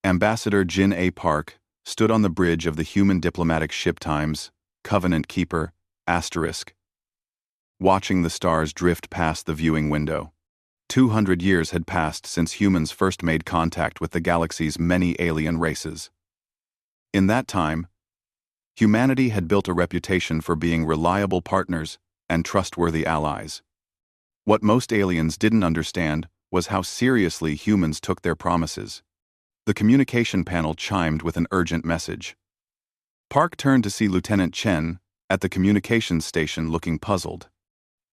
Ambassador Jin A. Park stood on the bridge of the human diplomatic ship Times, Covenant Keeper, *, watching the stars drift past the viewing window. 200 years had passed since humans first made contact with the galaxy's many alien races. In that time, humanity had built a reputation for being reliable partners and trustworthy allies. What most aliens didn't understand was how seriously humans took their promises. The communication panel chimed with an urgent message. Park turned to see Lieutenant Chen at the communications station looking puzzled.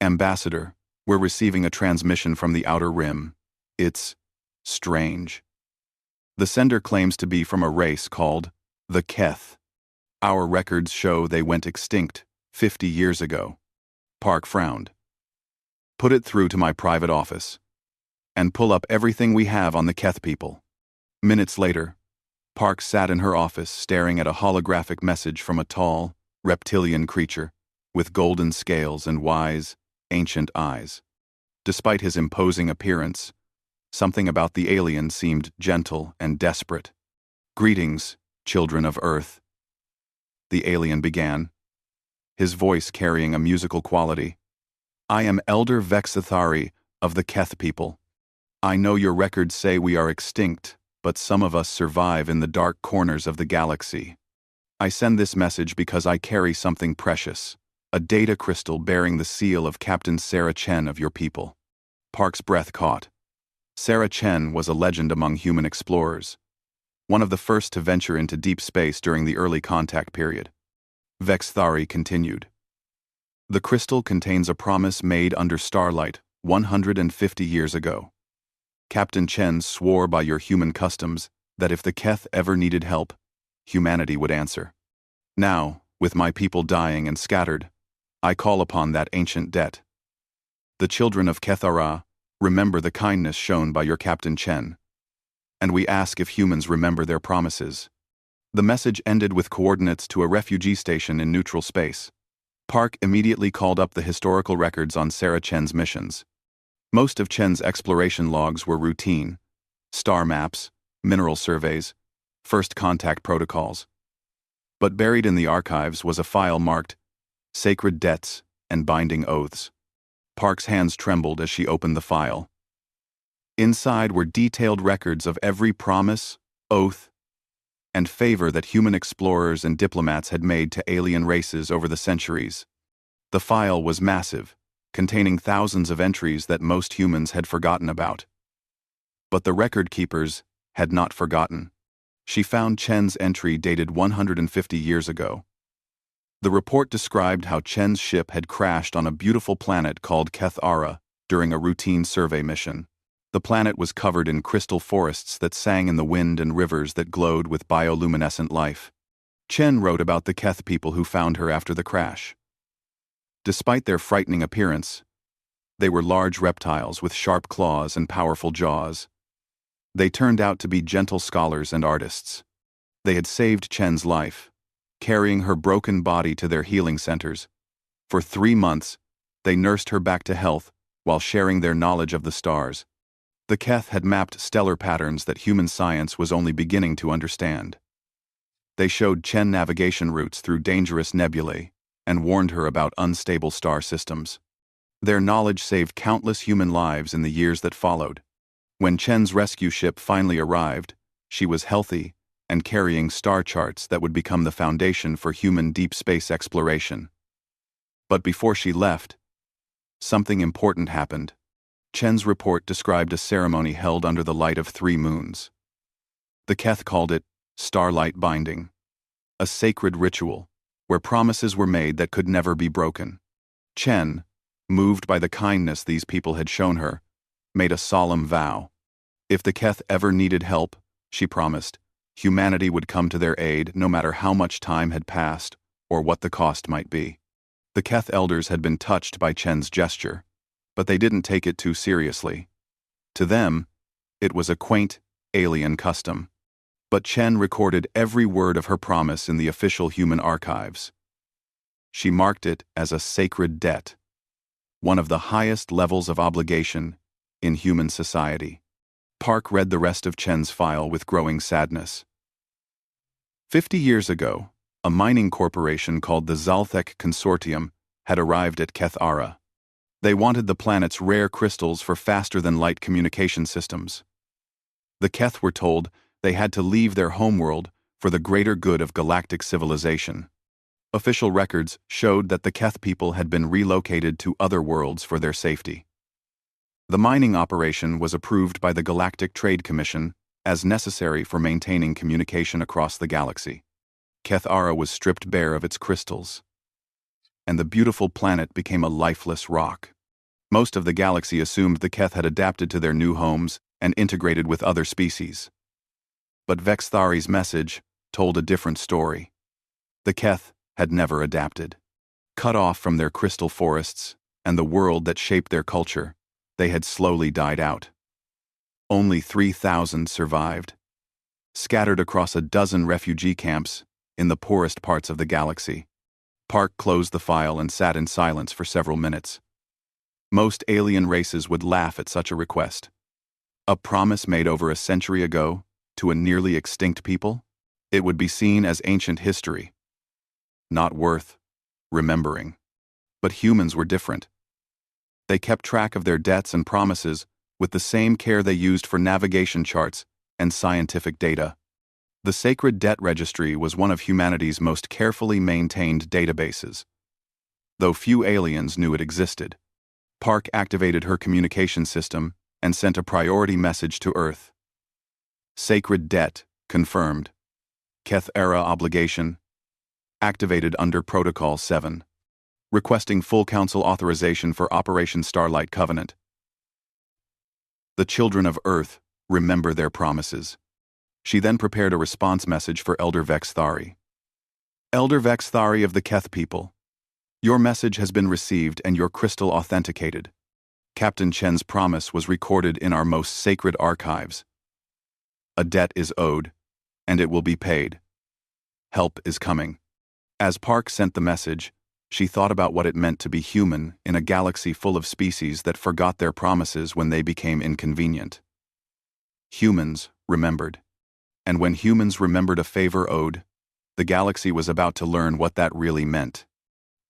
"Ambassador, we're receiving a transmission from the Outer Rim. It's strange. The sender claims to be from a race called the Keth. Our records show they went extinct 50 years ago." Park frowned. "Put it through to my private office. And pull up everything we have on the Keth people." Minutes later, Park sat in her office staring at a holographic message from a tall, reptilian creature with golden scales and wise, ancient eyes. Despite his imposing appearance, something about the alien seemed gentle and desperate. "Greetings, children of Earth," the alien began, his voice carrying a musical quality. "I am Elder Vexathari of the Keth people. I know your records say we are extinct, but some of us survive in the dark corners of the galaxy. I send this message because I carry something precious, a data crystal bearing the seal of Captain Sarah Chen of your people." Park's breath caught. Sarah Chen was a legend among human explorers, one of the first to venture into deep space during the early contact period. Vexthari continued. "The crystal contains a promise made under starlight 150 years ago. Captain Chen swore by your human customs that if the Keth ever needed help, humanity would answer. Now, with my people dying and scattered, I call upon that ancient debt. The children of Kethara remember the kindness shown by your Captain Chen, and we ask if humans remember their promises." The message ended with coordinates to a refugee station in neutral space. Park immediately called up the historical records on Sarah Chen's missions. Most of Chen's exploration logs were routine: star maps, mineral surveys, first contact protocols. But buried in the archives was a file marked Sacred Debts and Binding Oaths. Park's hands trembled as she opened the file. Inside were detailed records of every promise, oath, and favor that human explorers and diplomats had made to alien races over the centuries. The file was massive, containing thousands of entries that most humans had forgotten about. But the record keepers had not forgotten. She found Chen's entry dated 150 years ago. The report described how Chen's ship had crashed on a beautiful planet called Kethara during a routine survey mission. The planet was covered in crystal forests that sang in the wind and rivers that glowed with bioluminescent life. Chen wrote about the Keth people who found her after the crash. Despite their frightening appearance, they were large reptiles with sharp claws and powerful jaws. They turned out to be gentle scholars and artists. They had saved Chen's life, carrying her broken body to their healing centers. For 3 months, they nursed her back to health while sharing their knowledge of the stars. The Keth had mapped stellar patterns that human science was only beginning to understand. They showed Chen navigation routes through dangerous nebulae and warned her about unstable star systems. Their knowledge saved countless human lives in the years that followed. When Chen's rescue ship finally arrived, she was healthy and carrying star charts that would become the foundation for human deep space exploration. But before she left, something important happened. Chen's report described a ceremony held under the light of 3 moons. The Keth called it starlight binding, a sacred ritual where promises were made that could never be broken. Chen, moved by the kindness these people had shown her, made a solemn vow. If the Keth ever needed help, she promised, humanity would come to their aid no matter how much time had passed or what the cost might be. The Keth elders had been touched by Chen's gesture, but they didn't take it too seriously. To them, it was a quaint, alien custom. But Chen recorded every word of her promise in the official human archives. She marked it as a sacred debt, one of the highest levels of obligation in human society. Park read the rest of Chen's file with growing sadness. 50 years ago, a mining corporation called the Zalthek Consortium had arrived at Keth Ara. They wanted the planet's rare crystals for faster-than-light communication systems. The Keth were told they had to leave their homeworld for the greater good of galactic civilization. Official records showed that the Keth people had been relocated to other worlds for their safety. The mining operation was approved by the Galactic Trade Commission as necessary for maintaining communication across the galaxy. Keth Ara was stripped bare of its crystals, and the beautiful planet became a lifeless rock. Most of the galaxy assumed the Keth had adapted to their new homes and integrated with other species. But Vexthari's message told a different story. The Keth had never adapted. Cut off from their crystal forests and the world that shaped their culture, they had slowly died out. Only 3,000 survived, scattered across a dozen refugee camps in the poorest parts of the galaxy. Park closed the file and sat in silence for several minutes. Most alien races would laugh at such a request. A promise made over a century ago to a nearly extinct people? It would be seen as ancient history, not worth remembering. But humans were different. They kept track of their debts and promises with the same care they used for navigation charts and scientific data. The Sacred Debt Registry was one of humanity's most carefully maintained databases. Though few aliens knew it existed, Park activated her communication system and sent a priority message to Earth. Sacred Debt confirmed. Keth Era obligation activated under Protocol 7. Requesting full Council authorization for Operation Starlight Covenant. The children of Earth remember their promises. She then prepared a response message for Elder Vexthari. Elder Vexthari of the Keth people, your message has been received and your crystal authenticated. Captain Chen's promise was recorded in our most sacred archives. A debt is owed, and it will be paid. Help is coming. As Park sent the message, she thought about what it meant to be human in a galaxy full of species that forgot their promises when they became inconvenient. Humans remembered. And when humans remembered a favor owed, the galaxy was about to learn what that really meant.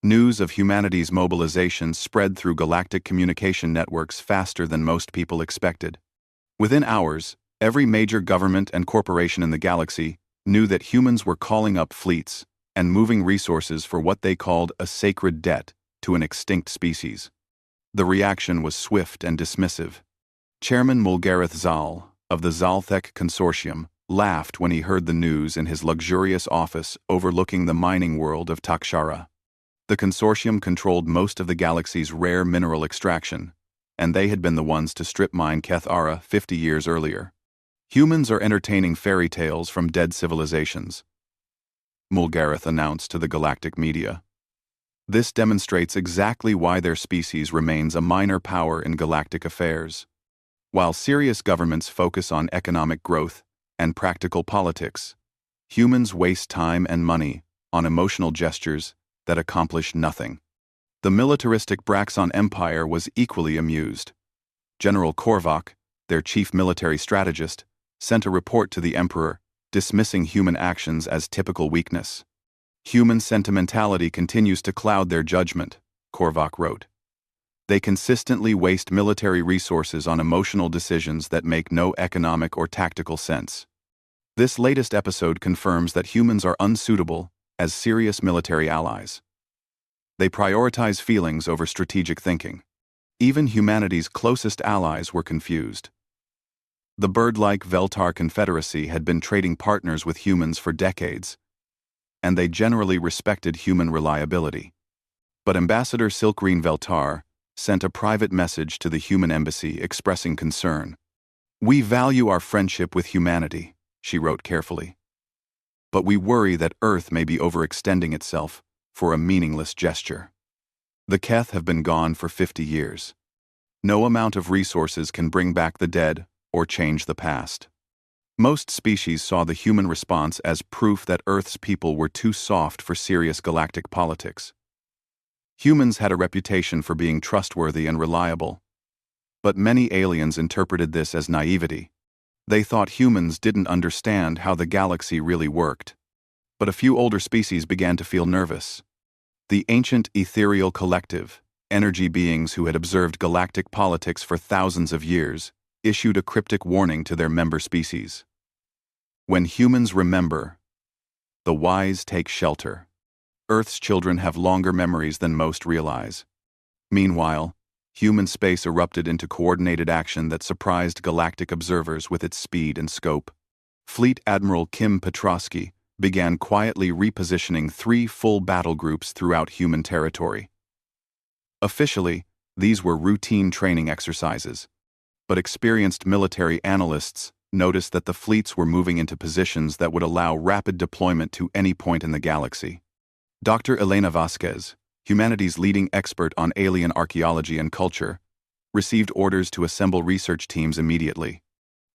News of humanity's mobilization spread through galactic communication networks faster than most people expected. Within hours, every major government and corporation in the galaxy knew that humans were calling up fleets and moving resources for what they called a sacred debt to an extinct species. The reaction was swift and dismissive. Chairman Mulgareth Zal, of the Zalthek Consortium, laughed when he heard the news in his luxurious office overlooking the mining world of Takshara. The consortium controlled most of the galaxy's rare mineral extraction, and they had been the ones to strip mine Keth Ara 50 years earlier. Humans are entertaining fairy tales from dead civilizations, Mulgareth announced to the galactic media. This demonstrates exactly why their species remains a minor power in galactic affairs. While serious governments focus on economic growth and practical politics, humans waste time and money on emotional gestures that accomplish nothing. The militaristic Braxon Empire was equally amused. General Korvac, their chief military strategist, sent a report to the Emperor dismissing human actions as typical weakness. Human sentimentality continues to cloud their judgment, Korvac wrote. They consistently waste military resources on emotional decisions that make no economic or tactical sense. This latest episode confirms that humans are unsuitable as serious military allies. They prioritize feelings over strategic thinking. Even humanity's closest allies were confused. The bird-like Veltar Confederacy had been trading partners with humans for decades, and they generally respected human reliability. But Ambassador Silkreen Veltar sent a private message to the human embassy expressing concern. "We value our friendship with humanity," she wrote carefully. "But we worry that Earth may be overextending itself for a meaningless gesture. The Keth have been gone for 50 years. No amount of resources can bring back the dead or change the past." Most species saw the human response as proof that Earth's people were too soft for serious galactic politics. Humans had a reputation for being trustworthy and reliable, but many aliens interpreted this as naivety They thought humans didn't understand how the galaxy really worked. But a few older species began to feel nervous. The ancient ethereal collective, energy beings who had observed galactic politics for thousands of years, issued a cryptic warning to their member species. When humans remember, the wise take shelter. Earth's children have longer memories than most realize. Meanwhile, human space erupted into coordinated action that surprised galactic observers with its speed and scope. Fleet Admiral Kim Petrosky began quietly repositioning 3 full battle groups throughout human territory. Officially, these were routine training exercises, but experienced military analysts noticed that the fleets were moving into positions that would allow rapid deployment to any point in the galaxy. Dr. Elena Vasquez, humanity's leading expert on alien archaeology and culture, received orders to assemble research teams immediately.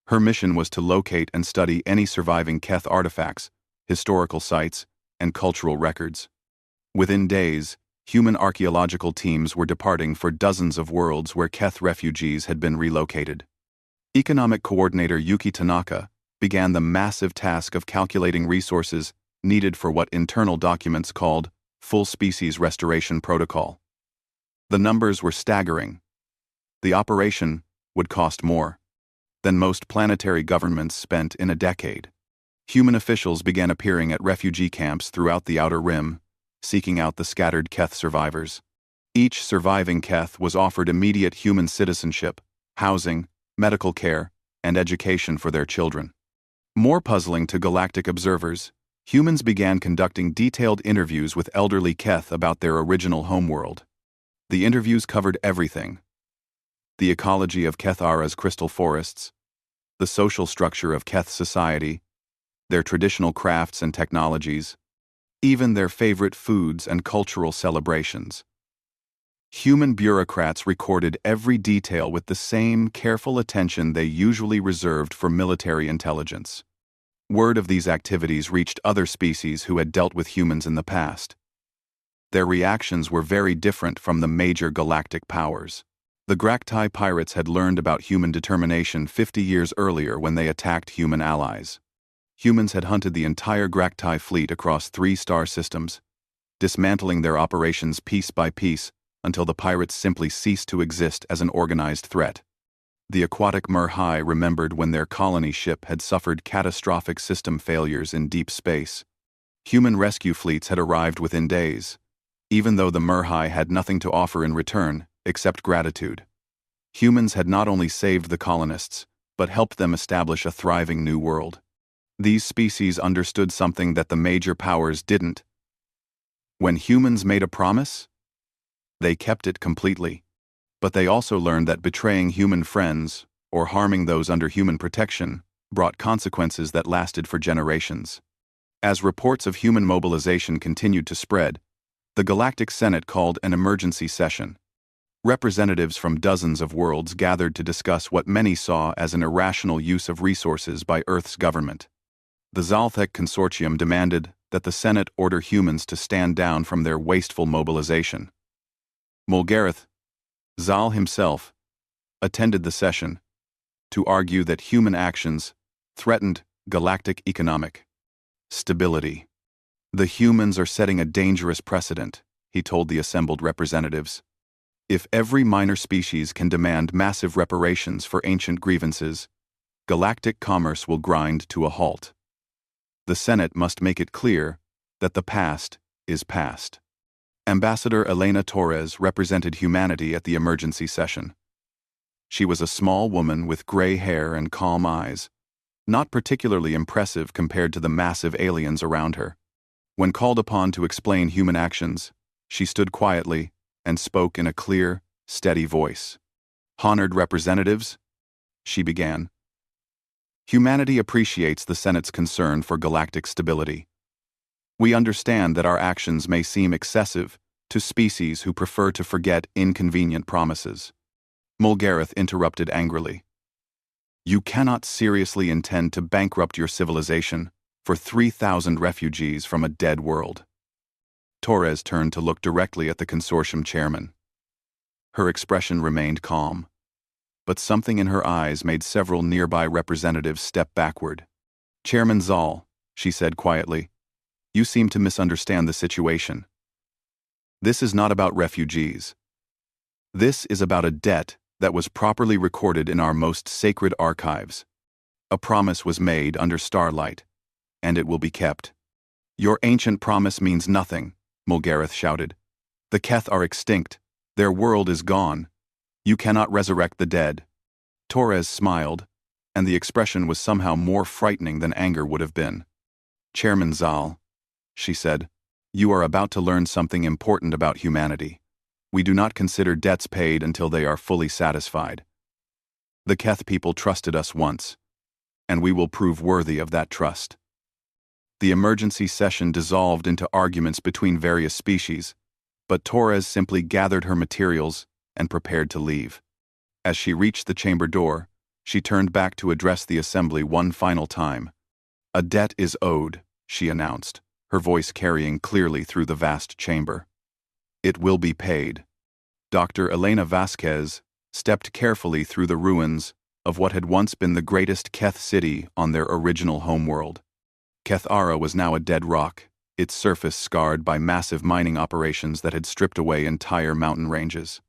Her mission was to locate and study any surviving Keth artifacts, historical sites, and cultural records. Within days, human archaeological teams were departing for dozens of worlds where Keth refugees had been relocated. Economic Coordinator Yuki Tanaka began the massive task of calculating resources needed for what internal documents called Full Species Restoration Protocol. The numbers were staggering. The operation would cost more than most planetary governments spent in a decade. Human officials began appearing at refugee camps throughout the Outer Rim, seeking out the scattered Keth survivors. Each surviving Keth was offered immediate human citizenship, housing, medical care, and education for their children. More puzzling to galactic observers, humans began conducting detailed interviews with elderly Keth about their original homeworld. The interviews covered everything: the ecology of Kethara's crystal forests, the social structure of Keth society, their traditional crafts and technologies, even their favorite foods and cultural celebrations. Human bureaucrats recorded every detail with the same careful attention they usually reserved for military intelligence. Word of these activities reached other species who had dealt with humans in the past. Their reactions were very different from the major galactic powers. The Graktai pirates had learned about human determination 50 years earlier when they attacked human allies. Humans had hunted the entire Graktai fleet across 3 star systems, dismantling their operations piece by piece until the pirates simply ceased to exist as an organized threat. The aquatic Murhai remembered when their colony ship had suffered catastrophic system failures in deep space. Human rescue fleets had arrived within days, even though the Murhai had nothing to offer in return except gratitude. Humans had not only saved the colonists, but helped them establish a thriving new world. These species understood something that the major powers didn't. When humans made a promise, they kept it completely. But they also learned that betraying human friends, or harming those under human protection, brought consequences that lasted for generations. As reports of human mobilization continued to spread, the Galactic Senate called an emergency session. Representatives from dozens of worlds gathered to discuss what many saw as an irrational use of resources by Earth's government. The Zalthek Consortium demanded that the Senate order humans to stand down from their wasteful mobilization. Mulgareth, Zal himself, attended the session to argue that human actions threatened galactic economic stability. The humans are setting a dangerous precedent, he told the assembled representatives. If every minor species can demand massive reparations for ancient grievances, galactic commerce will grind to a halt. The Senate must make it clear that the past is past. Ambassador Elena Torres represented humanity at the emergency session. She was a small woman with gray hair and calm eyes, not particularly impressive compared to the massive aliens around her. When called upon to explain human actions, she stood quietly and spoke in a clear, steady voice. "Honored representatives," she began, "humanity appreciates the Senate's concern for galactic stability. We understand that our actions may seem excessive to species who prefer to forget inconvenient promises." Mulgareth interrupted angrily. "You cannot seriously intend to bankrupt your civilization for 3,000 refugees from a dead world." Torres turned to look directly at the consortium chairman. Her expression remained calm, but something in her eyes made several nearby representatives step backward. "Chairman Zal," she said quietly, "you seem to misunderstand the situation. This is not about refugees. This is about a debt that was properly recorded in our most sacred archives. A promise was made under starlight, and it will be kept." "Your ancient promise means nothing," Mulgareth shouted. "The Keth are extinct. Their world is gone. You cannot resurrect the dead." Torres smiled, and the expression was somehow more frightening than anger would have been. "Chairman Zal," she said, "you are about to learn something important about humanity. We do not consider debts paid until they are fully satisfied. The Keth people trusted us once, and we will prove worthy of that trust." The emergency session dissolved into arguments between various species, but Torres simply gathered her materials and prepared to leave. As she reached the chamber door, she turned back to address the assembly one final time. "A debt is owed," she announced, her voice carrying clearly through the vast chamber. "It will be paid." Dr. Elena Vasquez stepped carefully through the ruins of what had once been the greatest Keth city on their original homeworld. Kethara was now a dead rock, its surface scarred by massive mining operations that had stripped away entire mountain ranges.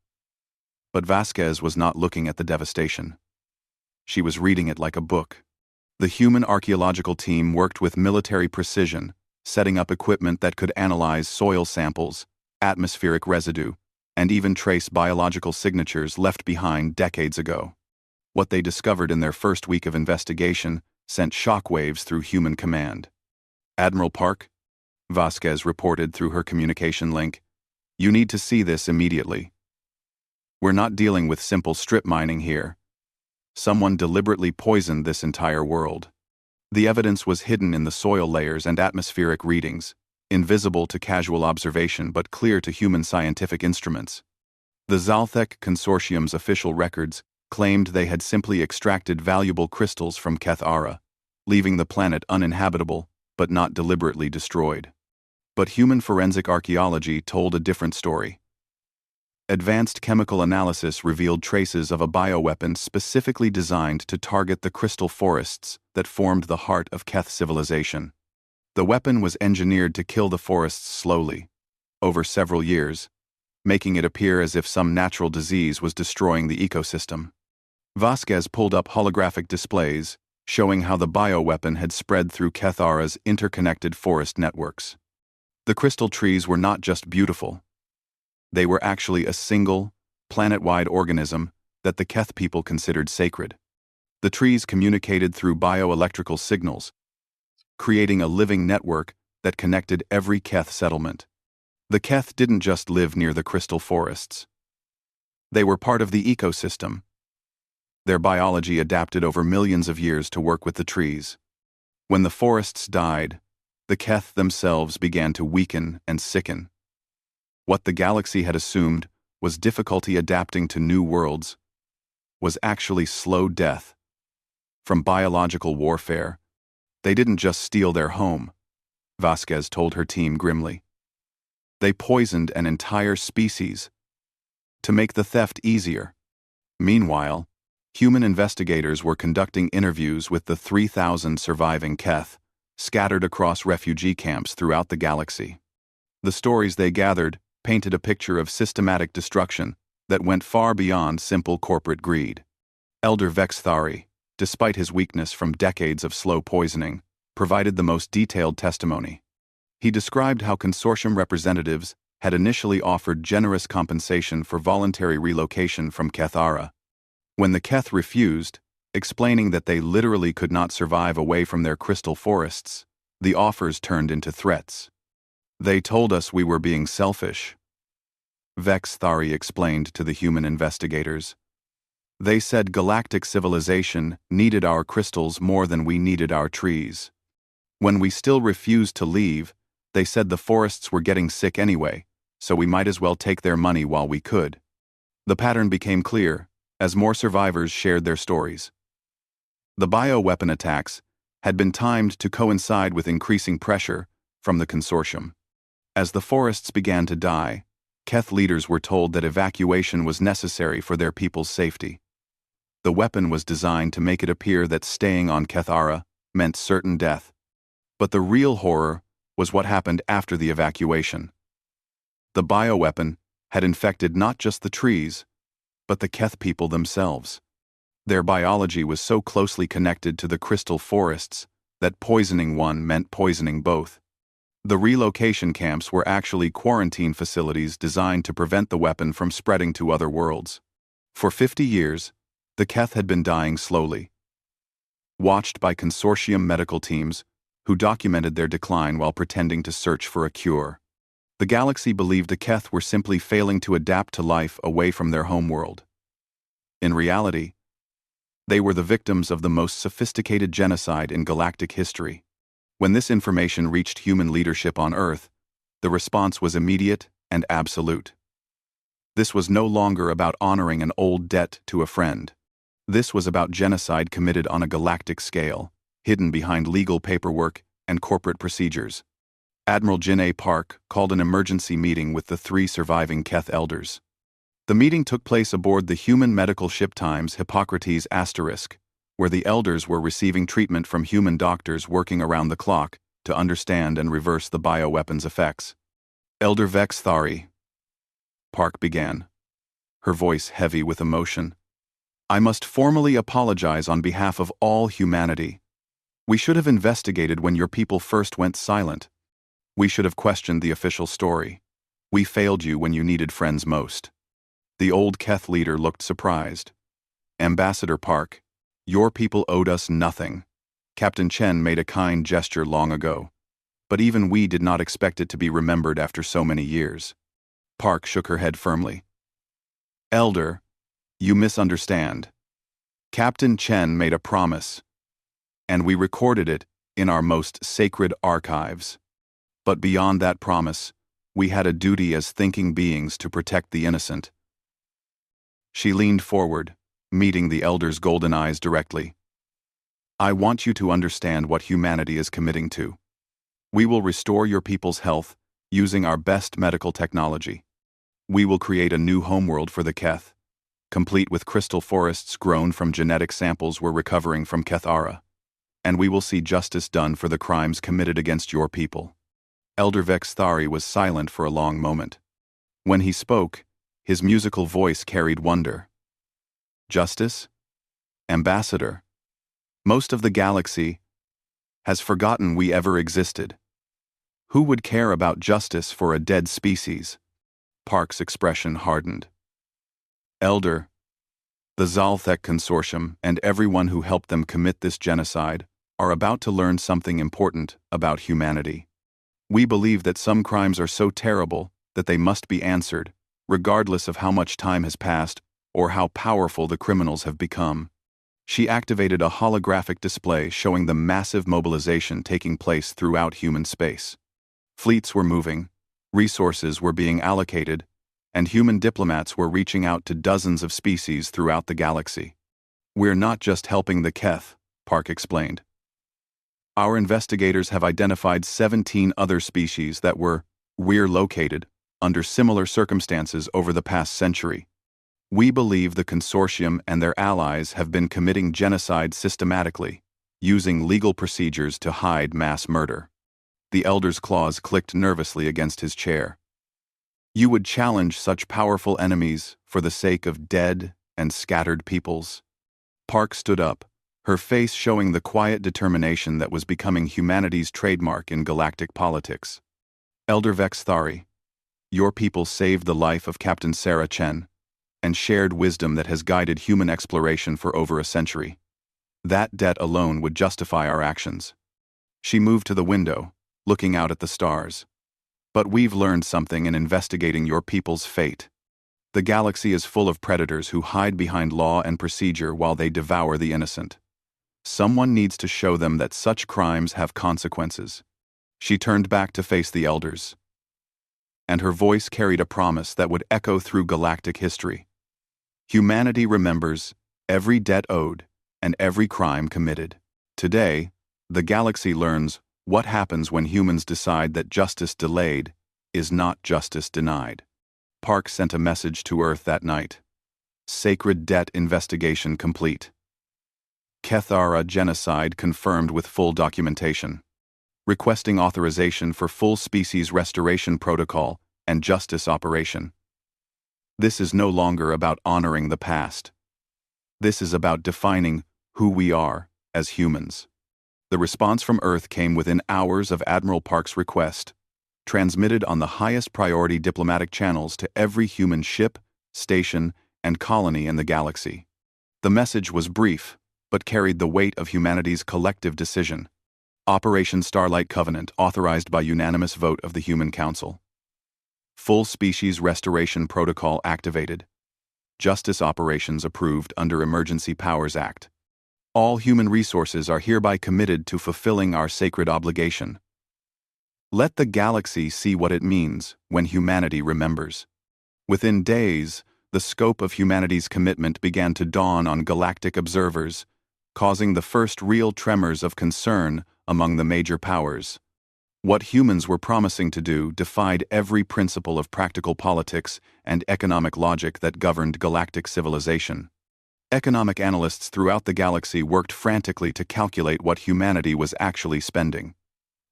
But Vasquez was not looking at the devastation. She was reading it like a book. The human archaeological team worked with military precision, setting up equipment that could analyze soil samples, atmospheric residue, and even trace biological signatures left behind decades ago. What they discovered in their first week of investigation sent shockwaves through human command. "Admiral Park," Vasquez reported through her communication link, "you need to see this immediately. We're not dealing with simple strip mining here. Someone deliberately poisoned this entire world. The evidence was hidden in the soil layers and atmospheric readings, invisible to casual observation but clear to human scientific instruments. The Zalthek Consortium's official records claimed they had simply extracted valuable crystals from Kethara, leaving the planet uninhabitable but not deliberately destroyed. But human forensic archaeology told a different story. Advanced chemical analysis revealed traces of a bioweapon specifically designed to target the crystal forests that formed the heart of Keth civilization. The weapon was engineered to kill the forests slowly, over several years, making it appear as if some natural disease was destroying the ecosystem. Vasquez pulled up holographic displays, showing how the bioweapon had spread through Kethara's interconnected forest networks. The crystal trees were not just beautiful. They were actually a single, planet-wide organism that the Keth people considered sacred. The trees communicated through bioelectrical signals, creating a living network that connected every Keth settlement. The Keth didn't just live near the crystal forests. They were part of the ecosystem. Their biology adapted over millions of years to work with the trees. When the forests died, the Keth themselves began to weaken and sicken. What the galaxy had assumed was difficulty adapting to new worlds was actually slow death. From biological warfare, they didn't just steal their home, Vasquez told her team grimly. They poisoned an entire species to make the theft easier. Meanwhile, human investigators were conducting interviews with the 3,000 surviving Keth, scattered across refugee camps throughout the galaxy. The stories they gathered painted a picture of systematic destruction that went far beyond simple corporate greed. Elder Vexthari, despite his weakness from decades of slow poisoning, provided the most detailed testimony. He described how consortium representatives had initially offered generous compensation for voluntary relocation from Kethara. When the Keth refused, explaining that they literally could not survive away from their crystal forests, the offers turned into threats. "They told us we were being selfish," Vexthari explained to the human investigators. "They said galactic civilization needed our crystals more than we needed our trees. When we still refused to leave, they said the forests were getting sick anyway, so we might as well take their money while we could." The pattern became clear as more survivors shared their stories. The bioweapon attacks had been timed to coincide with increasing pressure from the consortium. As the forests began to die, Keth leaders were told that evacuation was necessary for their people's safety. The weapon was designed to make it appear that staying on Kethara meant certain death. But the real horror was what happened after the evacuation. The bioweapon had infected not just the trees, but the Keth people themselves. Their biology was so closely connected to the crystal forests that poisoning one meant poisoning both. The relocation camps were actually quarantine facilities designed to prevent the weapon from spreading to other worlds. For 50 years, the Keth had been dying slowly, watched by consortium medical teams who documented their decline while pretending to search for a cure. The galaxy believed the Keth were simply failing to adapt to life away from their homeworld. In reality, they were the victims of the most sophisticated genocide in galactic history. When this information reached human leadership on Earth, the response was immediate and absolute. This was no longer about honoring an old debt to a friend. This was about genocide committed on a galactic scale, hidden behind legal paperwork and corporate procedures. Admiral Jin A. Park called an emergency meeting with the 3 surviving Keth elders. The meeting took place aboard the human medical ship Times Hippocrates *, where the elders were receiving treatment from human doctors working around the clock to understand and reverse the bioweapon's effects. Elder Vex Thari, Park began, her voice heavy with emotion. I must formally apologize on behalf of all humanity. We should have investigated when your people first went silent. We should have questioned the official story. We failed you when you needed friends most. The old Keth leader looked surprised. Ambassador Park, your people owed us nothing. Captain Chen made a kind gesture long ago, but even we did not expect it to be remembered after so many years. Park shook her head firmly. Elder, you misunderstand. Captain Chen made a promise, and we recorded it in our most sacred archives. But beyond that promise, we had a duty as thinking beings to protect the innocent. She leaned forward, meeting the elder's golden eyes directly. I want you to understand what humanity is committing to. We will restore your people's health using our best medical technology. We will create a new homeworld for the Keth, complete with crystal forests grown from genetic samples we're recovering from Kethara. And we will see justice done for the crimes committed against your people. Elder Vex Thari was silent for a long moment. When he spoke, his musical voice carried wonder. Justice? Ambassador? Most of the galaxy has forgotten we ever existed. Who would care about justice for a dead species? Park's expression hardened. Elder, the Zalthek Consortium and everyone who helped them commit this genocide are about to learn something important about humanity. We believe that some crimes are so terrible that they must be answered, regardless of how much time has passed or how powerful the criminals have become. She activated a holographic display showing the massive mobilization taking place throughout human space. Fleets were moving, resources were being allocated, and human diplomats were reaching out to dozens of species throughout the galaxy. We're not just helping the Keth, Park explained. Our investigators have identified 17 other species that were relocated under similar circumstances over the past century. We believe the consortium and their allies have been committing genocide systematically, using legal procedures to hide mass murder. The elder's claws clicked nervously against his chair. You would challenge such powerful enemies for the sake of dead and scattered peoples? Park stood up, her face showing the quiet determination that was becoming humanity's trademark in galactic politics. Elder Vex Thari, your people saved the life of Captain Sarah Chen and shared wisdom that has guided human exploration for over a century. That debt alone would justify our actions. She moved to the window, looking out at the stars. But we've learned something in investigating your people's fate. The galaxy is full of predators who hide behind law and procedure while they devour the innocent. Someone needs to show them that such crimes have consequences. She turned back to face the elders, and her voice carried a promise that would echo through galactic history. Humanity remembers every debt owed and every crime committed. Today, the galaxy learns what happens when humans decide that justice delayed is not justice denied. Park sent a message to Earth that night. Sacred debt investigation complete. Kethara genocide confirmed with full documentation. Requesting authorization for full species restoration protocol and justice operation. This is no longer about honoring the past. This is about defining who we are as humans. The response from Earth came within hours of Admiral Park's request, transmitted on the highest priority diplomatic channels to every human ship, station, and colony in the galaxy. The message was brief, but carried the weight of humanity's collective decision. Operation Starlight Covenant authorized by unanimous vote of the Human Council. Full species restoration protocol activated. Justice operations approved under Emergency Powers Act. All human resources are hereby committed to fulfilling our sacred obligation. Let the galaxy see what it means when humanity remembers. Within days, the scope of humanity's commitment began to dawn on galactic observers, causing the first real tremors of concern among the major powers. What humans were promising to do defied every principle of practical politics and economic logic that governed galactic civilization. Economic analysts throughout the galaxy worked frantically to calculate what humanity was actually spending.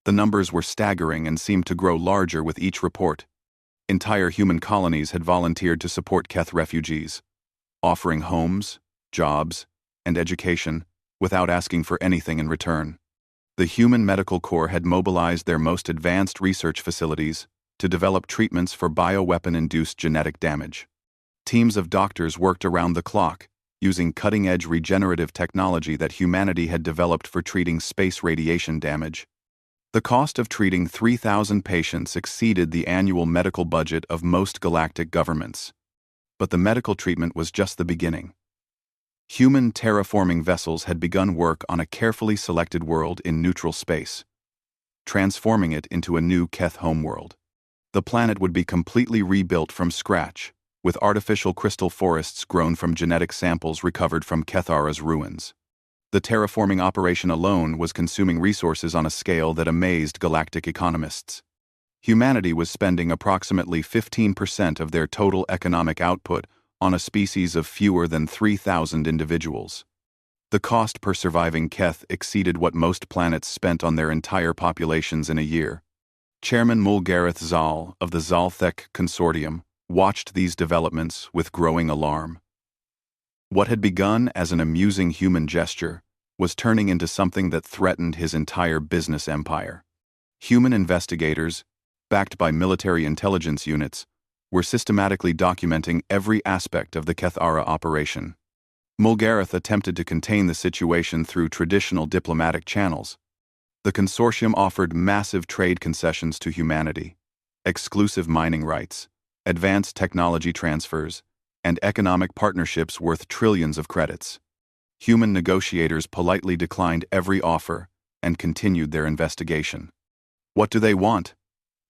The numbers were staggering and seemed to grow larger with each report. Entire human colonies had volunteered to support Keth refugees, offering homes, jobs, and education without asking for anything in return. The Human Medical Corps had mobilized their most advanced research facilities to develop treatments for bioweapon-induced genetic damage. Teams of doctors worked around the clock, using cutting-edge regenerative technology that humanity had developed for treating space radiation damage. The cost of treating 3,000 patients exceeded the annual medical budget of most galactic governments. But the medical treatment was just the beginning. Human terraforming vessels had begun work on a carefully selected world in neutral space, transforming it into a new Keth homeworld. The planet would be completely rebuilt from scratch, with artificial crystal forests grown from genetic samples recovered from Kethara's ruins. The terraforming operation alone was consuming resources on a scale that amazed galactic economists. Humanity was spending approximately 15% of their total economic output on a species of fewer than 3,000 individuals. The cost per surviving Keth exceeded what most planets spent on their entire populations in a year. Chairman Mulgareth Zal of the Zalthek Consortium watched these developments with growing alarm. What had begun as an amusing human gesture was turning into something that threatened his entire business empire. Human investigators, backed by military intelligence units, were systematically documenting every aspect of the Kethara operation. Mulgareth attempted to contain the situation through traditional diplomatic channels. The consortium offered massive trade concessions to humanity, exclusive mining rights, advanced technology transfers, and economic partnerships worth trillions of credits. Human negotiators politely declined every offer and continued their investigation. What do they want?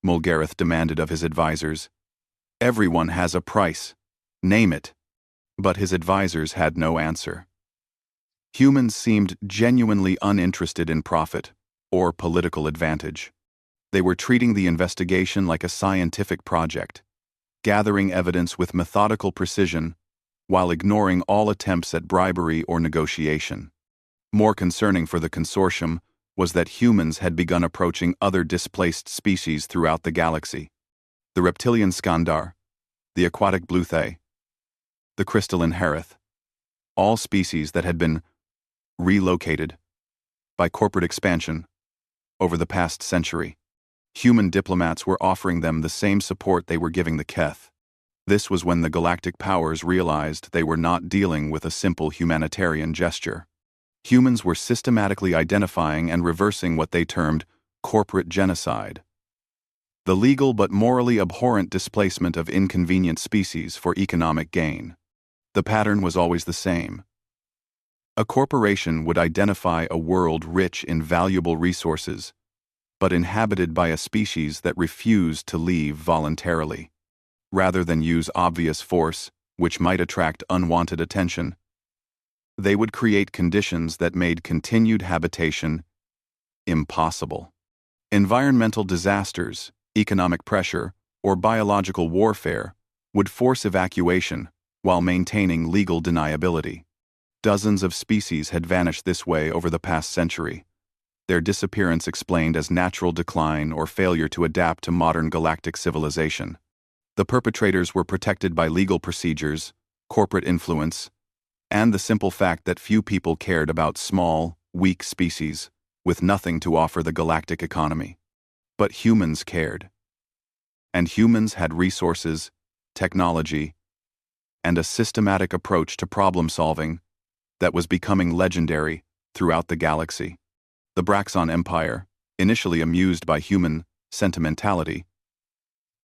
Mulgareth demanded of his advisors. Everyone has a price. Name it. But his advisors had no answer. Humans seemed genuinely uninterested in profit or political advantage. They were treating the investigation like a scientific project, gathering evidence with methodical precision while ignoring all attempts at bribery or negotiation. More concerning for the consortium was that humans had begun approaching other displaced species throughout the galaxy. The reptilian Skandar, the aquatic Bluthay, the crystalline Harith, all species that had been relocated by corporate expansion over the past century. Human diplomats were offering them the same support they were giving the Keth. This was when the galactic powers realized they were not dealing with a simple humanitarian gesture. Humans were systematically identifying and reversing what they termed corporate genocide, the legal but morally abhorrent displacement of inconvenient species for economic gain. The pattern was always the same. A corporation would identify a world rich in valuable resources, but inhabited by a species that refused to leave voluntarily. Rather than use obvious force, which might attract unwanted attention, they would create conditions that made continued habitation impossible. Environmental disasters, economic pressure, or biological warfare would force evacuation while maintaining legal deniability. Dozens of species had vanished this way over the past century, their disappearance explained as natural decline or failure to adapt to modern galactic civilization. The perpetrators were protected by legal procedures, corporate influence, and the simple fact that few people cared about small, weak species with nothing to offer the galactic economy. But humans cared. And humans had resources, technology, and a systematic approach to problem-solving that was becoming legendary throughout the galaxy. The Braxon Empire, initially amused by human sentimentality,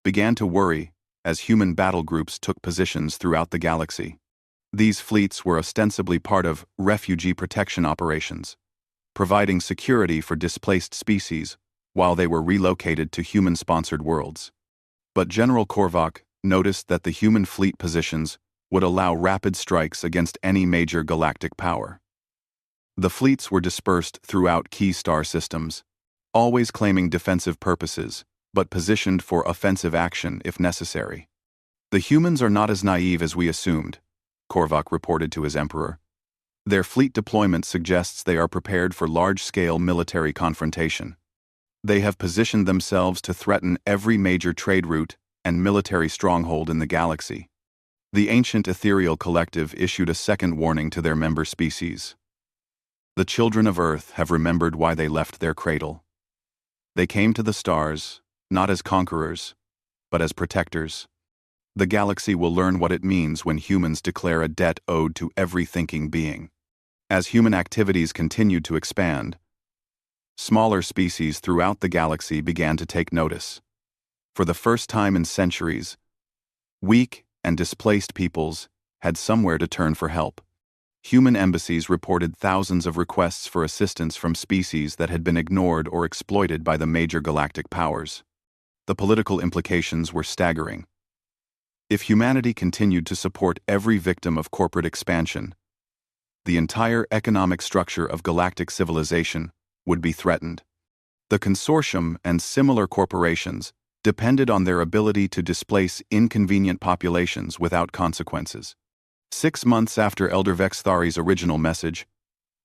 began to worry as human battle groups took positions throughout the galaxy. These fleets were ostensibly part of refugee protection operations, providing security for displaced species while they were relocated to human-sponsored worlds. But General Korvac noticed that the human fleet positions would allow rapid strikes against any major galactic power. The fleets were dispersed throughout key star systems, always claiming defensive purposes, but positioned for offensive action if necessary. The humans are not as naive as we assumed, Korvac reported to his emperor. Their fleet deployment suggests they are prepared for large-scale military confrontation. They have positioned themselves to threaten every major trade route and military stronghold in the galaxy. The ancient ethereal collective issued a second warning to their member species. The children of Earth have remembered why they left their cradle. They came to the stars, not as conquerors, but as protectors. The galaxy will learn what it means when humans declare a debt owed to every thinking being. As human activities continued to expand, smaller species throughout the galaxy began to take notice. For the first time in centuries, weak and displaced peoples had somewhere to turn for help. Human embassies reported thousands of requests for assistance from species that had been ignored or exploited by the major galactic powers. The political implications were staggering. If humanity continued to support every victim of corporate expansion, the entire economic structure of galactic civilization would be threatened. The consortium and similar corporations depended on their ability to displace inconvenient populations without consequences. 6 months after Elder Vexthari's original message,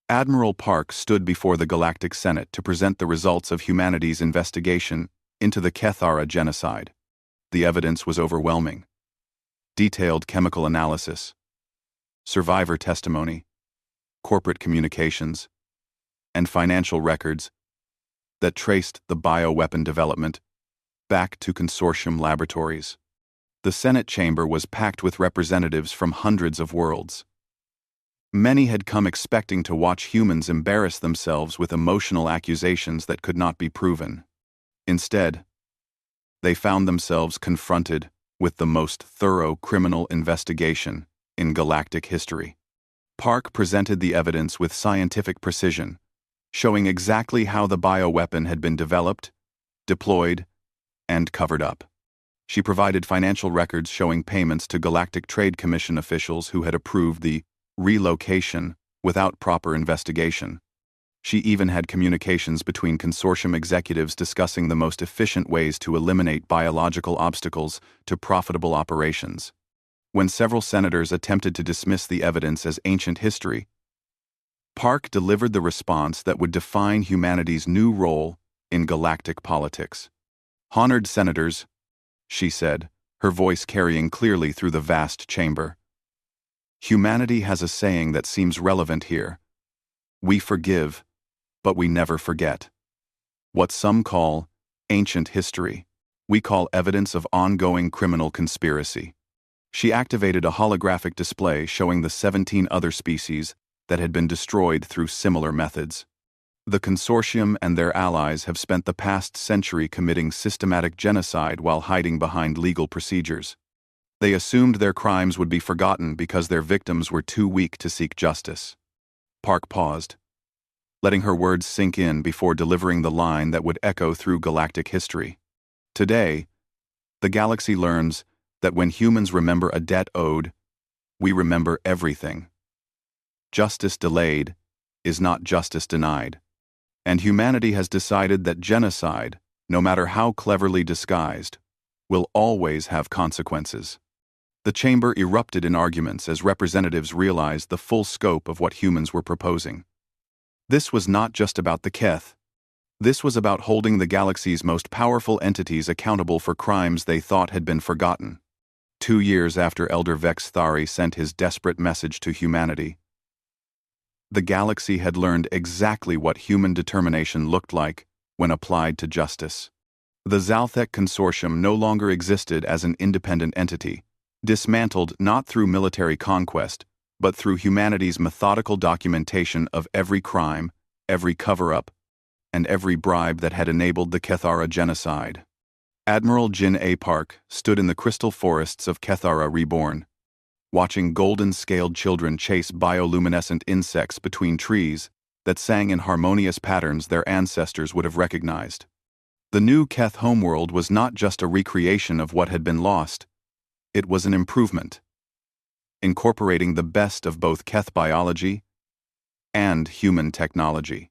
Admiral Park stood before the Galactic Senate to present the results of humanity's investigation into the Kethara genocide. The evidence was overwhelming. Detailed chemical analysis, survivor testimony, corporate communications, and financial records that traced the bioweapon development back to consortium laboratories. The Senate chamber was packed with representatives from hundreds of worlds. Many had come expecting to watch humans embarrass themselves with emotional accusations that could not be proven. Instead, they found themselves confronted with the most thorough criminal investigation in galactic history. Park presented the evidence with scientific precision, showing exactly how the bioweapon had been developed, deployed, and covered up. She provided financial records showing payments to Galactic Trade Commission officials who had approved the relocation without proper investigation. She even had communications between consortium executives discussing the most efficient ways to eliminate biological obstacles to profitable operations. When several senators attempted to dismiss the evidence as ancient history, Park delivered the response that would define humanity's new role in galactic politics. "Honored senators," she said, her voice carrying clearly through the vast chamber. "Humanity has a saying that seems relevant here. We forgive, but we never forget. What some call ancient history, we call evidence of ongoing criminal conspiracy." She activated a holographic display showing the 17 other species that had been destroyed through similar methods. The consortium and their allies have spent the past century committing systematic genocide while hiding behind legal procedures. They assumed their crimes would be forgotten because their victims were too weak to seek justice. Park paused, letting her words sink in before delivering the line that would echo through galactic history. Today, the galaxy learns that when humans remember a debt owed, we remember everything. Justice delayed is not justice denied. And humanity has decided that genocide, no matter how cleverly disguised, will always have consequences. The chamber erupted in arguments as representatives realized the full scope of what humans were proposing. This was not just about the Keth. This was about holding the galaxy's most powerful entities accountable for crimes they thought had been forgotten. 2 years after Elder Vex Thari sent his desperate message to humanity, the galaxy had learned exactly what human determination looked like when applied to justice. The Zalthek Consortium no longer existed as an independent entity, dismantled not through military conquest, but through humanity's methodical documentation of every crime, every cover-up, and every bribe that had enabled the Kethara genocide. Admiral Jin A. Park stood in the crystal forests of Kethara Reborn, watching golden-scaled children chase bioluminescent insects between trees that sang in harmonious patterns their ancestors would have recognized. The new Keth homeworld was not just a recreation of what had been lost, it was an improvement, incorporating the best of both Keth biology and human technology.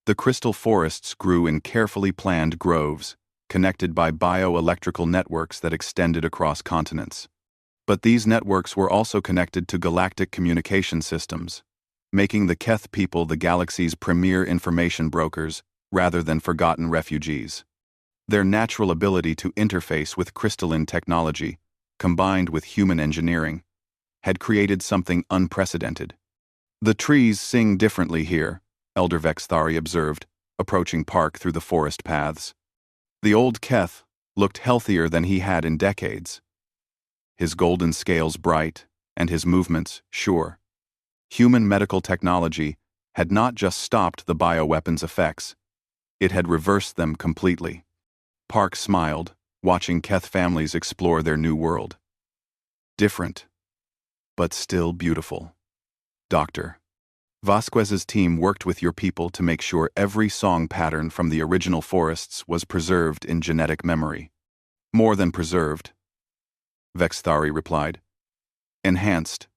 The crystal forests grew in carefully planned groves, connected by bioelectrical networks that extended across continents. But these networks were also connected to galactic communication systems, making the Keth people the galaxy's premier information brokers rather than forgotten refugees. Their natural ability to interface with crystalline technology, combined with human engineering, had created something unprecedented. The trees sing differently here, Elder Vex Thari observed, approaching Park through the forest paths. The old Keth looked healthier than he had in decades. His golden scales bright, and his movements sure. Human medical technology had not just stopped the bioweapons' effects, it had reversed them completely. Park smiled, watching Keth families explore their new world. Different, but still beautiful. Doctor. Vasquez's team worked with your people to make sure every song pattern from the original forests was preserved in genetic memory. More than preserved, Vex Thari replied. Enhanced.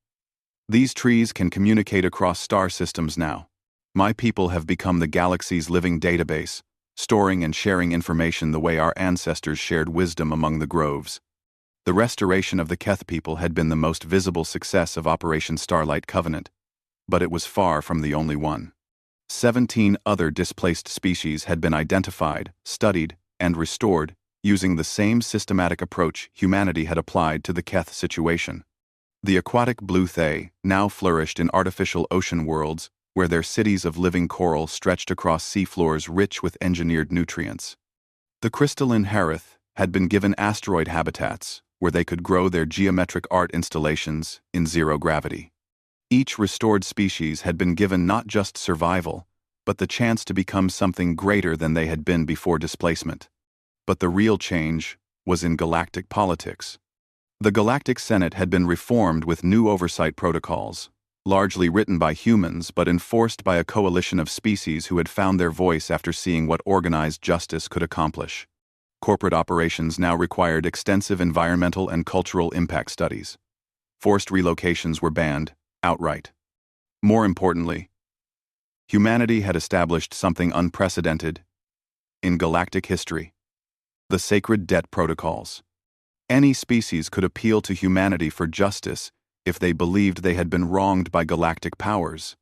These trees can communicate across star systems now. My people have become the galaxy's living database, storing and sharing information the way our ancestors shared wisdom among the groves. The restoration of the Keth people had been the most visible success of Operation Starlight Covenant, but it was far from the only one. 17 other displaced species had been identified, studied, and restored using the same systematic approach humanity had applied to the Keth situation. The aquatic blue Thay now flourished in artificial ocean worlds where their cities of living coral stretched across seafloors rich with engineered nutrients. The crystalline Harith had been given asteroid habitats where they could grow their geometric art installations in zero gravity. Each restored species had been given not just survival, but the chance to become something greater than they had been before displacement. But the real change was in galactic politics. The Galactic Senate had been reformed with new oversight protocols, largely written by humans but enforced by a coalition of species who had found their voice after seeing what organized justice could accomplish. Corporate operations now required extensive environmental and cultural impact studies. Forced relocations were banned, outright. More importantly, humanity had established something unprecedented in galactic history: the sacred debt protocols. Any species could appeal to humanity for justice if they believed they had been wronged by galactic powers.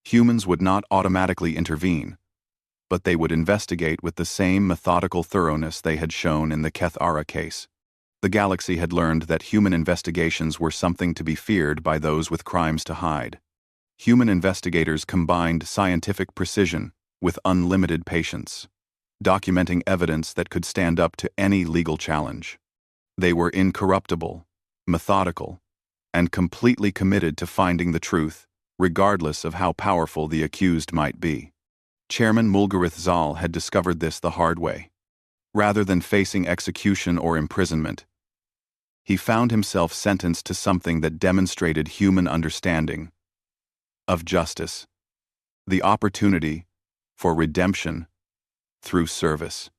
Humans would not automatically intervene, but they would investigate with the same methodical thoroughness they had shown in the Keth-Ara case. The galaxy had learned that human investigations were something to be feared by those with crimes to hide. Human investigators combined scientific precision with unlimited patience, documenting evidence that could stand up to any legal challenge. They were incorruptible, methodical, and completely committed to finding the truth, regardless of how powerful the accused might be. Chairman Mulgarith Zal had discovered this the hard way. Rather than facing execution or imprisonment, he found himself sentenced to something that demonstrated human understanding of justice, the opportunity for redemption through service.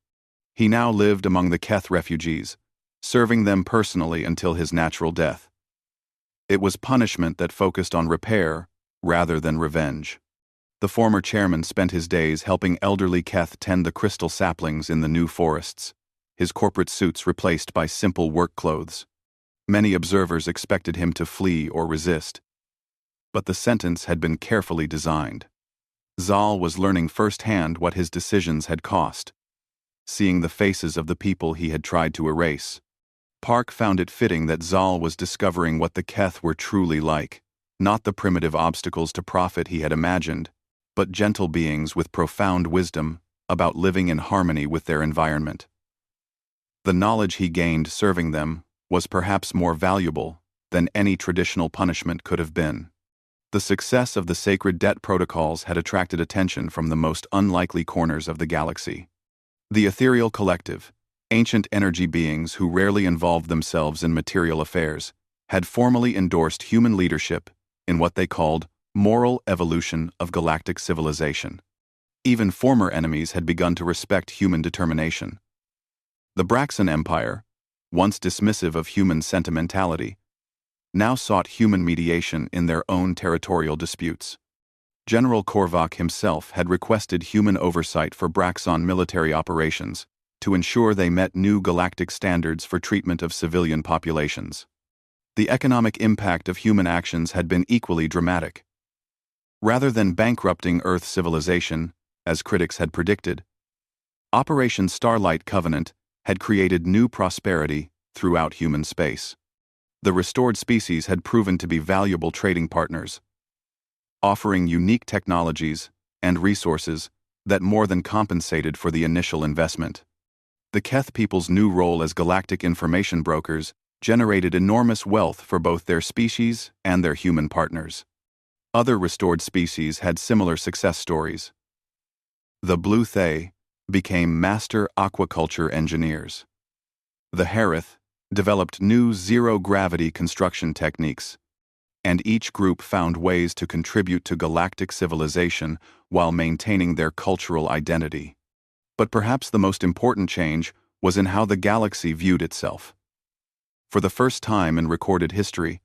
He now lived among the Keth refugees, serving them personally until his natural death. It was punishment that focused on repair rather than revenge. The former chairman spent his days helping elderly Keth tend the crystal saplings in the new forests, his corporate suits replaced by simple work clothes. Many observers expected him to flee or resist, but the sentence had been carefully designed. Zal was learning firsthand what his decisions had cost, seeing the faces of the people he had tried to erase. Park found it fitting that Zal was discovering what the Keth were truly like, not the primitive obstacles to profit he had imagined, but gentle beings with profound wisdom about living in harmony with their environment. The knowledge he gained serving them was perhaps more valuable than any traditional punishment could have been. The success of the sacred debt protocols had attracted attention from the most unlikely corners of the galaxy. The ethereal collective, ancient energy beings who rarely involved themselves in material affairs, had formally endorsed human leadership in what they called moral evolution of galactic civilization. Even former enemies had begun to respect human determination. The Braxton Empire, once dismissive of human sentimentality, now sought human mediation in their own territorial disputes. General Korvac himself had requested human oversight for Braxton military operations to ensure they met new galactic standards for treatment of civilian populations. The economic impact of human actions had been equally dramatic. Rather than bankrupting Earth civilization, as critics had predicted, Operation Starlight Covenant had created new prosperity throughout human space. The restored species had proven to be valuable trading partners, offering unique technologies and resources that more than compensated for the initial investment. The Keth people's new role as galactic information brokers generated enormous wealth for both their species and their human partners. Other restored species had similar success stories. The Blue Thay became master aquaculture engineers. The Harith developed new zero-gravity construction techniques, and each group found ways to contribute to galactic civilization while maintaining their cultural identity. But perhaps the most important change was in how the galaxy viewed itself. For the first time in recorded history,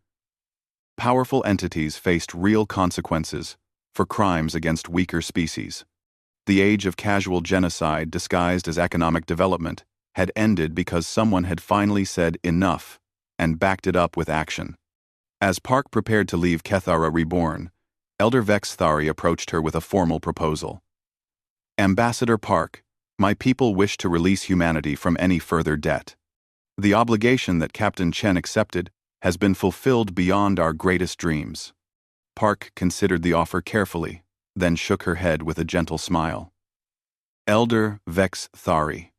powerful entities faced real consequences for crimes against weaker species. The age of casual genocide disguised as economic development had ended because someone had finally said enough and backed it up with action. As Park prepared to leave Kethara Reborn, Elder Vex Thari approached her with a formal proposal. Ambassador Park, my people wish to release humanity from any further debt. The obligation that Captain Chen accepted has been fulfilled beyond our greatest dreams. Park considered the offer carefully, then shook her head with a gentle smile. Elder Vex Thari,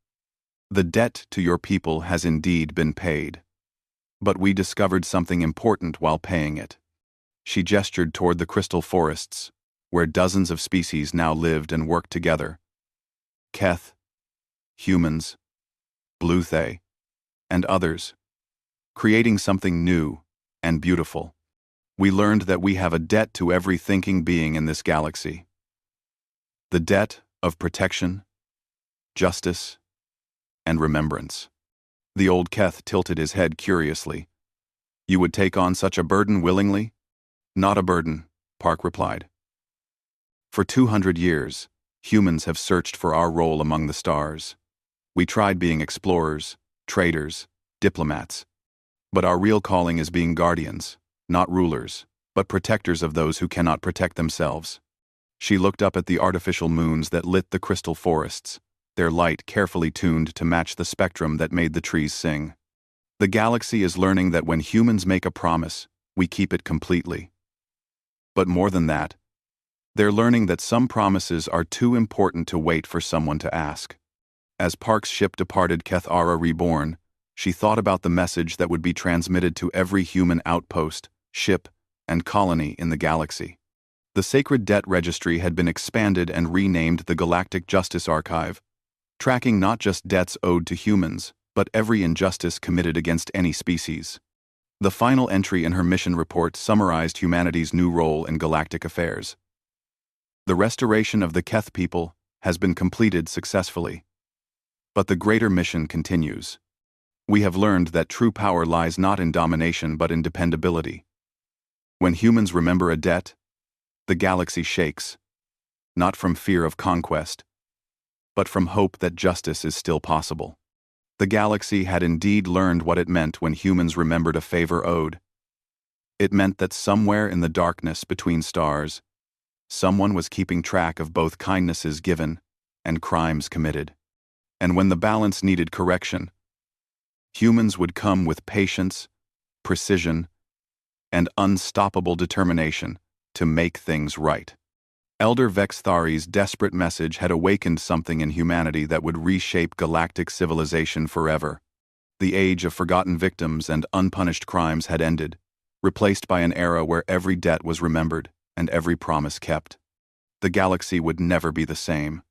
the debt to your people has indeed been paid. But we discovered something important while paying it. She gestured toward the crystal forests, where dozens of species now lived and worked together. Keth, humans, Blue Thay, and others, creating something new and beautiful. We learned that we have a debt to every thinking being in this galaxy. The debt of protection, justice, and remembrance. The old Keth tilted his head curiously. You would take on such a burden willingly? Not a burden, Park replied. For 200 years, humans have searched for our role among the stars. We tried being explorers, traders, diplomats. But our real calling is being guardians, not rulers, but protectors of those who cannot protect themselves. She looked up at the artificial moons that lit the crystal forests, their light carefully tuned to match the spectrum that made the trees sing. The galaxy is learning that when humans make a promise, we keep it completely. But more than that, they're learning that some promises are too important to wait for someone to ask. As Park's ship departed Kethara Reborn, she thought about the message that would be transmitted to every human outpost, ship, and colony in the galaxy. The Sacred Debt Registry had been expanded and renamed the Galactic Justice Archive, tracking not just debts owed to humans, but every injustice committed against any species. The final entry in her mission report summarized humanity's new role in galactic affairs. The restoration of the Keth people has been completed successfully. But the greater mission continues. We have learned that true power lies not in domination but in dependability. When humans remember a debt, the galaxy shakes, not from fear of conquest, but from hope that justice is still possible. The galaxy had indeed learned what it meant when humans remembered a favor owed. It meant that somewhere in the darkness between stars, someone was keeping track of both kindnesses given and crimes committed. And when the balance needed correction, humans would come with patience, precision, and unstoppable determination to make things right. Elder Vexthari's desperate message had awakened something in humanity that would reshape galactic civilization forever. The age of forgotten victims and unpunished crimes had ended, replaced by an era where every debt was remembered and every promise kept. The galaxy would never be the same.